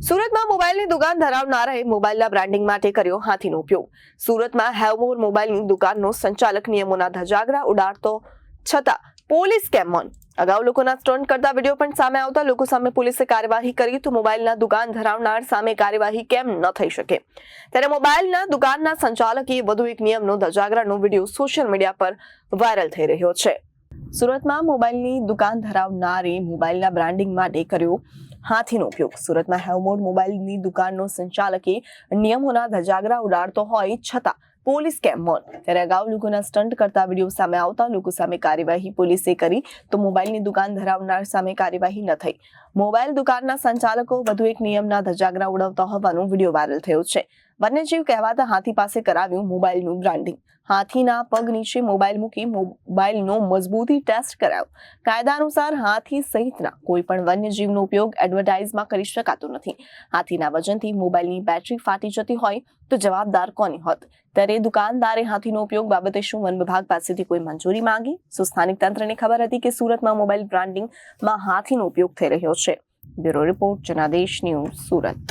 સુરતમાં મોબાઈલની દુકાન ધરાવનારાએ મોબાઈલના બ્રાન્ડિંગ માટે કર્યો હાથીનો ઉપયોગ. સુરતમાં હેવમોર મોબાઈલની દુકાનનો સંચાલક નિયમોના ધજાગરા ઉડાડતો છતાં પોલીસ કેમ મૌન? અગાઉ લોકોના સ્ટન્ટ કરતા વિડીયો પણ સામે આવતા લોકો સામે પોલીસે કાર્યવાહી કરી તો મોબાઈલના દુકાન ધરાવનાર સામે કાર્યવાહી કેમ ન થઈ શકે? ત્યારે મોબાઈલના દુકાનના સંચાલકે વધુ એક નિયમનો ધજાગરાનો વિડીયો સોશિયલ મીડિયા પર વાયરલ થઈ રહ્યો છે. સુરતમાં મોબાઈલની દુકાન ધરાવનારે મોબાઈલના બ્રાન્ડિંગ માટે કર્યો હાથીનો ઉપયોગ. સુરતમાં હેવમોર મોબાઈલની દુકાનનો સંચાલકે નિયમોના ધજાગરા ઉડાડતો હોય છતાં પોલીસ કેમ મૌન? ત્યારે અગાઉ લોકોના સ્ટન્ટ કરતા વિડીયો સામે આવતા લોકો સામે કાર્યવાહી પોલીસે કરી તો મોબાઈલની દુકાન ધરાવનાર સામે કાર્યવાહી ન થઈ. મોબાઈલ દુકાનના સંચાલકો વધુ એક નિયમના ધજાગરા ઉડાવતા હોવાનો વિડીયો વાયરલ થયો છે. વન્યજીવ કહેવાતા હાથી પાસે કરાવ્યું મોબાઈલનું બ્રાન્ડિંગ. હાથીના પગ નીચે મોબાઈલ મૂકી મોબાઈલનો મજબૂતી ટેસ્ટ કરાયો. કાયદા અનુસાર હાથી સહિતના કોઈ પણ વન્યજીવનો ઉપયોગ એડવર્ટાઇઝમાં કરી શકાતો નથી. હાથીના વજનથી મોબાઈલની બેટરી ફાટી જતી હોય તો જવાબદાર કોની હોત? ત્યારે દુકાનદારે હાથીનો ઉપયોગ બાબતે શું વન વિભાગ પાસેથી કોઈ મંજૂરી માંગી? સ્થાનિક તંત્રને ખબર હતી કે સુરતમાં મોબાઈલ બ્રાન્ડિંગમાં હાથીનો ઉપયોગ થઈ રહ્યો છે? Bureau report, Janadesh news, Surat.